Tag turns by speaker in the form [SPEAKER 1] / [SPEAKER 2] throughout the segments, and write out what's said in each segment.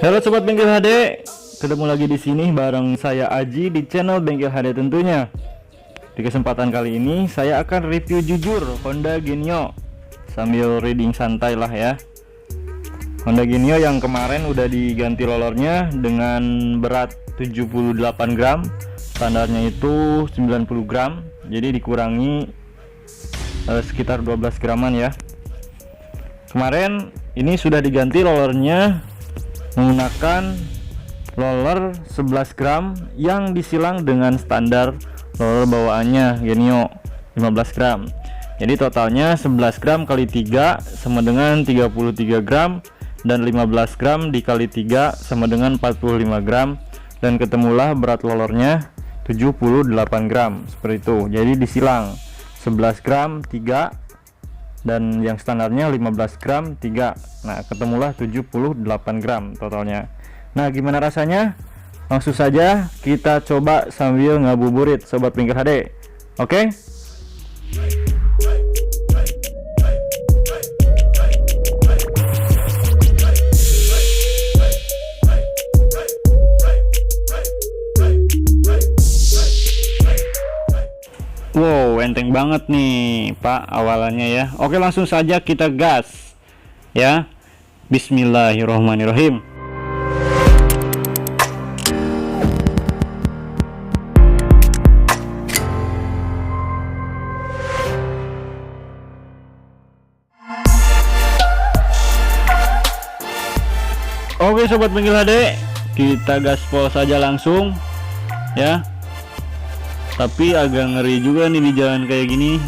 [SPEAKER 1] Halo sobat Bengkel HD, ketemu lagi di sini bareng saya Aji di channel Bengkel HD tentunya. Di kesempatan kali ini saya akan review jujur Honda Genio sambil reading santai lah ya. Honda Genio yang kemarin udah diganti rollernya dengan berat 78 gram, standarnya itu 90 gram, jadi dikurangi sekitar 12 graman ya. Kemarin ini sudah diganti rollernya menggunakan roller 11 gram yang disilang dengan standar roller bawaannya Genio 15 gram. Jadi totalnya 11 gram kali 3 sama dengan 33 gram, dan 15 gram dikali 3 sama dengan 45 gram, dan ketemulah berat rollernya 78 gram seperti itu. Jadi disilang 11 gram 3 dan yang standarnya 15 gram 3. Nah, ketemulah 78 gram totalnya. Nah, gimana rasanya? Langsung saja kita coba sambil ngabuburit sobat Bengkel HD. Oke? Wow, enteng banget nih Pak awalannya ya. Oke, langsung saja kita gas ya. Bismillahirrohmanirrohim. Oke sobat Bengkel HD, kita gaspol saja langsung ya. Tapi agak ngeri juga nih di jalan kayak gini.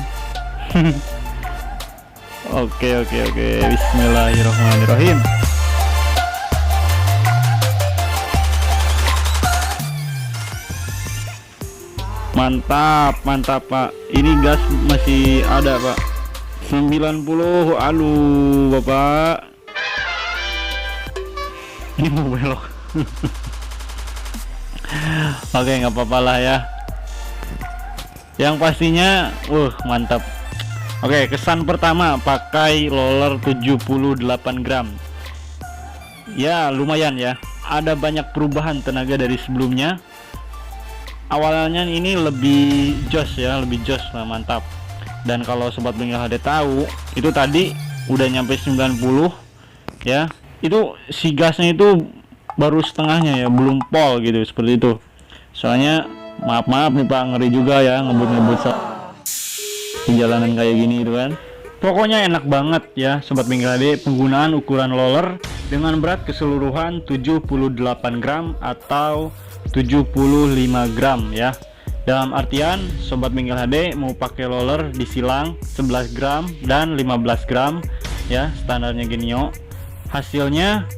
[SPEAKER 1] Oke. Bismillahirrahmanirrahim. Mantap Pak. Ini gas masih ada Pak. 90. Aduh Bapak. Ini mau belok. Oke, nggak apa-apa lah ya. Yang pastinya mantap. Oke, kesan pertama pakai roller 78 gram. Ya lumayan ya, ada banyak perubahan tenaga dari sebelumnya. Awalnya ini lebih jos ya, lebih jos lah, mantap. Dan kalau sobat Bengkel HD tahu, itu tadi udah nyampe 90 ya. Itu si gasnya itu baru setengahnya ya, belum pol gitu, seperti itu. Soalnya maaf nih Pak, ngeri juga ya ngebut di jalanan kayak gini gitu kan. Pokoknya enak banget ya sobat Bengkel HD. Penggunaan ukuran roller dengan berat keseluruhan 78 gram atau 75 gram ya. Dalam artian sobat Bengkel HD mau pakai roller disilang 11 gram dan 15 gram ya, standarnya Genio, hasilnya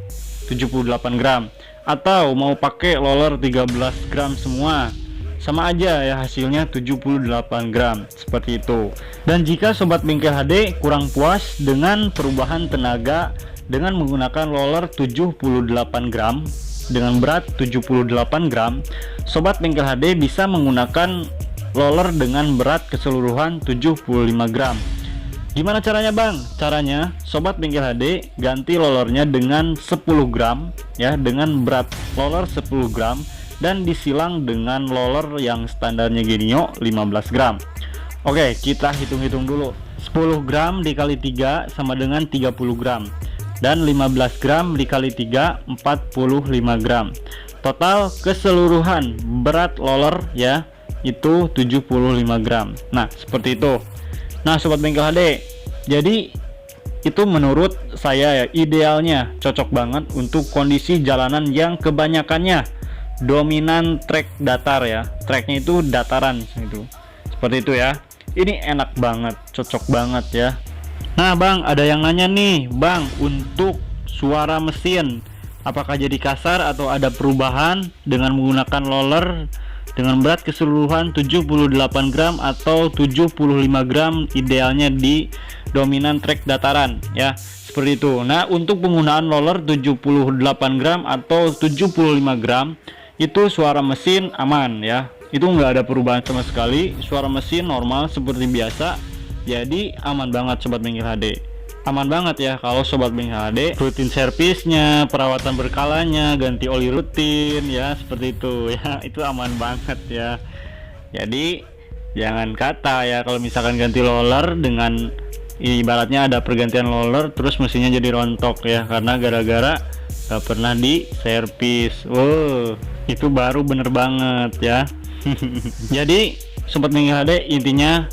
[SPEAKER 1] 78 gram. Atau mau pakai roller 13 gram semua, sama aja ya, hasilnya 78 gram seperti itu. Dan jika sobat Bengkel HD kurang puas dengan perubahan tenaga dengan menggunakan roller 78 gram dengan berat 78 gram, sobat Bengkel HD bisa menggunakan roller dengan berat keseluruhan 75 gram. Gimana caranya Bang? Caranya sobat Bengkel HD ganti rollernya dengan 10 gram ya, dengan berat roller 10 gram dan disilang dengan roller yang standarnya Genio 15 gram. Oke, kita hitung-hitung dulu. 10 gram dikali 3 sama dengan 30 gram, dan 15 gram dikali 3 45 gram. Total keseluruhan berat roller ya itu 75 gram. Nah, seperti itu. Nah, sobat Bengkel HD, jadi itu menurut saya ya, idealnya cocok banget untuk kondisi jalanan yang kebanyakannya dominan trek datar ya, treknya itu dataran itu, seperti itu ya. Ini enak banget, cocok banget ya. Nah Bang, ada yang nanya nih Bang, untuk suara mesin apakah jadi kasar atau ada perubahan dengan menggunakan roller dengan berat keseluruhan 78 gram atau 75 gram, idealnya di dominan trek dataran ya, seperti itu. Nah, untuk penggunaan roller 78 gram atau 75 gram itu suara mesin aman ya, itu nggak ada perubahan sama sekali, suara mesin normal seperti biasa, jadi aman banget sobat Bengkel HD. aman banget ya kalau sobat bengkel HD. Rutin servisnya, perawatan berkalanya, ganti oli rutin ya, seperti itu ya. Itu aman banget ya. Jadi jangan kata ya kalau misalkan ganti roller dengan ibaratnya ada pergantian roller terus mesinnya jadi rontok ya, karena gara-gara gak pernah di servis. Itu baru bener banget ya. Jadi sobat bengkel HD, intinya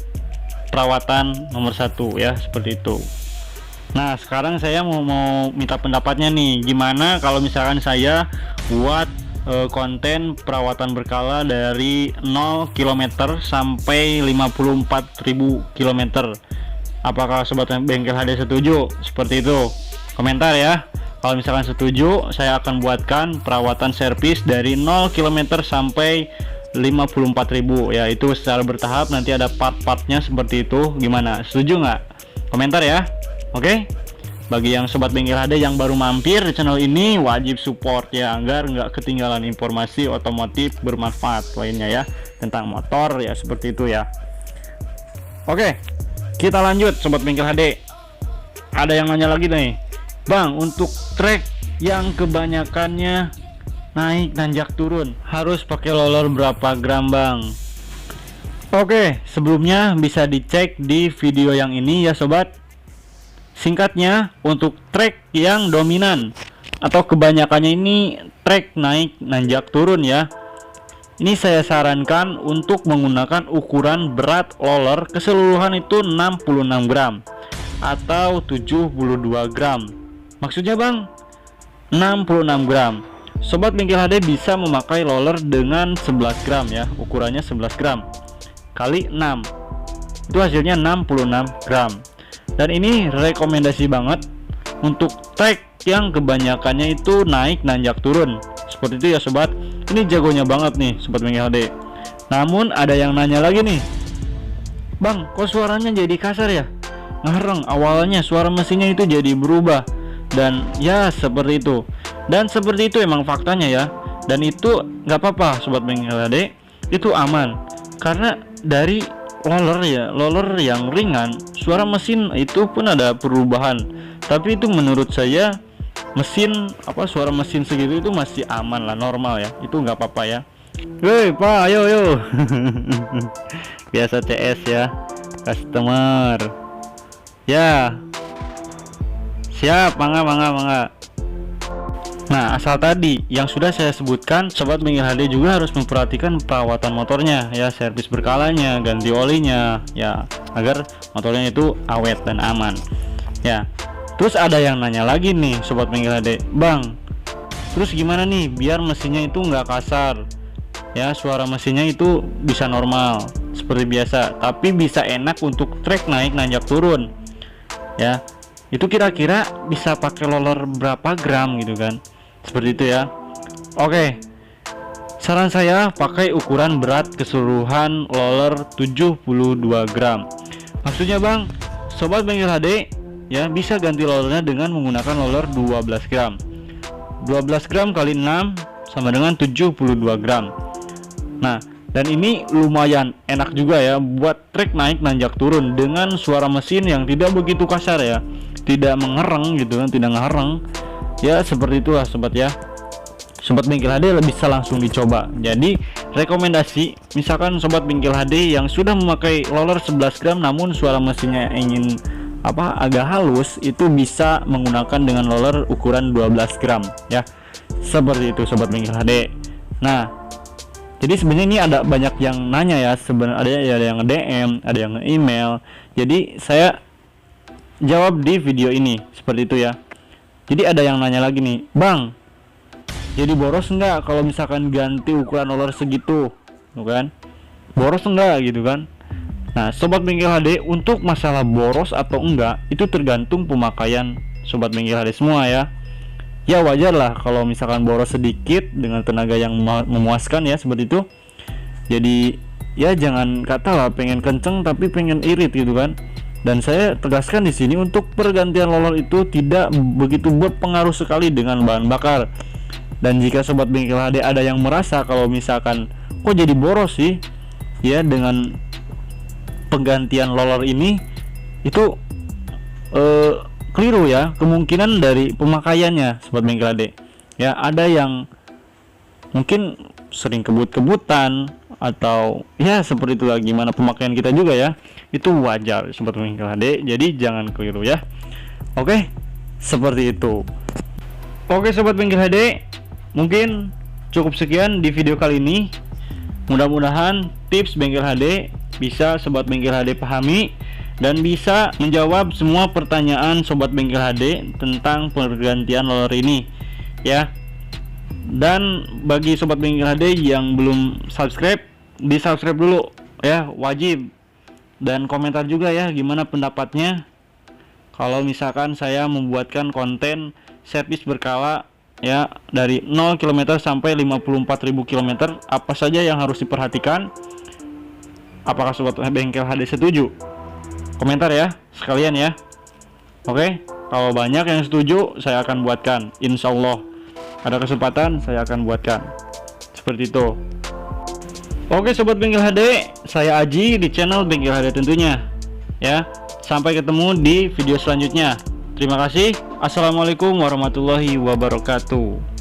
[SPEAKER 1] perawatan nomor 1 ya, seperti itu. Nah sekarang saya mau minta pendapatnya nih, gimana kalau misalkan saya buat konten perawatan berkala dari 0 km sampai 54.000 km. Apakah sobat bengkel HD setuju? Seperti itu, komentar ya. Kalau misalkan setuju, saya akan buatkan perawatan servis dari 0 km sampai 54.000 ya, itu secara bertahap, nanti ada part-partnya seperti itu. Gimana, setuju nggak? Komentar ya. Oke, bagi yang sobat bengkel HD yang baru mampir di channel ini, wajib support ya, agar nggak ketinggalan informasi otomotif bermanfaat lainnya ya, tentang motor ya, seperti itu ya. Oke, kita lanjut sobat bengkel HD. Ada yang nanya lagi nih, Bang, untuk trek yang kebanyakannya naik nanjak turun, harus pakai roller berapa gram Bang? Oke, sebelumnya bisa dicek di video yang ini ya sobat. Singkatnya, untuk trek yang dominan atau kebanyakannya ini trek naik nanjak turun ya, ini saya sarankan untuk menggunakan ukuran berat roller keseluruhan itu 66 gram atau 72 gram. Maksudnya Bang, 66 gram. Sobat bengkel HD bisa memakai roller dengan 11 gram ya, ukurannya 11 gram kali 6, itu hasilnya 66 gram. Dan ini rekomendasi banget untuk trek yang kebanyakannya itu naik nanjak turun, seperti itu ya sobat. Ini jagonya banget nih sobat bengkel HD. Namun ada yang nanya lagi nih, Bang, kok suaranya jadi kasar ya? Ngereng, awalnya suara mesinnya itu jadi berubah. Dan ya seperti itu. Dan seperti itu emang faktanya ya. Dan itu nggak apa-apa sobat bengkel HD, itu aman. Karena dari roller yang ringan, suara mesin itu pun ada perubahan. Tapi itu menurut saya suara mesin segitu itu masih aman lah, normal ya. Itu nggak apa-apa ya. Woi Pak, ayo. Biasa CS ya, customer. Ya. Siap, mangga. Nah, asal tadi yang sudah saya sebutkan, sobat bengkel HD juga harus memperhatikan perawatan motornya ya, servis berkalanya, ganti olinya ya, agar motornya itu awet dan aman ya. Terus ada yang nanya lagi nih sobat bengkel HD, Bang, terus gimana nih biar mesinnya itu nggak kasar ya, suara mesinnya itu bisa normal seperti biasa, tapi bisa enak untuk trek naik nanjak turun ya. Itu kira-kira bisa pakai roller berapa gram gitu kan, seperti itu ya. Oke, saran saya pakai ukuran berat keseluruhan roller 72 gram. Maksudnya Bang, sobat bengkel HD ya bisa ganti rollernya dengan menggunakan roller 12 gram. 12 gram kali 6 sama dengan 72 gram. Nah, dan ini lumayan enak juga ya buat trek naik nanjak turun dengan suara mesin yang tidak begitu kasar ya, tidak mengereng gitu kan, tidak ngereng ya, seperti itulah sobat ya. Sobat bengkel HD bisa langsung dicoba. Jadi rekomendasi, misalkan sobat bengkel HD yang sudah memakai roller 11 gram namun suara mesinnya ingin agak halus, itu bisa menggunakan dengan roller ukuran 12 gram ya, seperti itu sobat bengkel HD. Nah, jadi sebenarnya ini ada banyak yang nanya ya, sebenarnya ada yang DM, ada yang email. Jadi saya jawab di video ini seperti itu ya. Jadi ada yang nanya lagi nih, Bang, jadi boros enggak kalau misalkan ganti ukuran roller segitu, kan? Boros enggak gitu kan? Nah, sobat bengkel HD, untuk masalah boros atau enggak itu tergantung pemakaian sobat bengkel HD semua ya. Ya wajar lah kalau misalkan boros sedikit dengan tenaga yang memuaskan ya, seperti itu. Jadi ya jangan katalah pengen kenceng tapi pengen irit gitu kan. Dan saya tegaskan di sini untuk pergantian roller itu tidak begitu berpengaruh sekali dengan bahan bakar. Dan jika sobat bengkel HD ada yang merasa kalau misalkan kok jadi boros sih ya dengan penggantian roller ini, itu keliru ya, kemungkinan dari pemakaiannya Sobat Bengkel HD. Ya, ada yang mungkin sering kebut-kebutan atau ya seperti itulah, gimana pemakaian kita juga ya. Itu wajar Sobat Bengkel HD, jadi jangan keliru ya. Oke, seperti itu. Oke Sobat Bengkel HD, mungkin cukup sekian di video kali ini. Mudah-mudahan tips Bengkel HD bisa Sobat Bengkel HD pahami dan bisa menjawab semua pertanyaan Sobat Bengkel HD tentang pergantian roller ini ya. Dan bagi Sobat Bengkel HD yang belum subscribe, di subscribe dulu ya, wajib. Dan komentar juga ya, gimana pendapatnya kalau misalkan saya membuatkan konten servis berkala ya, dari 0 km sampai 54.000 km. Apa saja yang harus diperhatikan? Apakah Sobat Bengkel HD setuju? Komentar ya sekalian ya. Oke, kalau banyak yang setuju saya akan buatkan, insya Allah ada kesempatan saya akan buatkan seperti itu. Oke Sobat Bengkel HD, saya Aji di channel Bengkel HD tentunya ya. Sampai ketemu di video selanjutnya. Terima kasih. Assalamualaikum warahmatullahi wabarakatuh.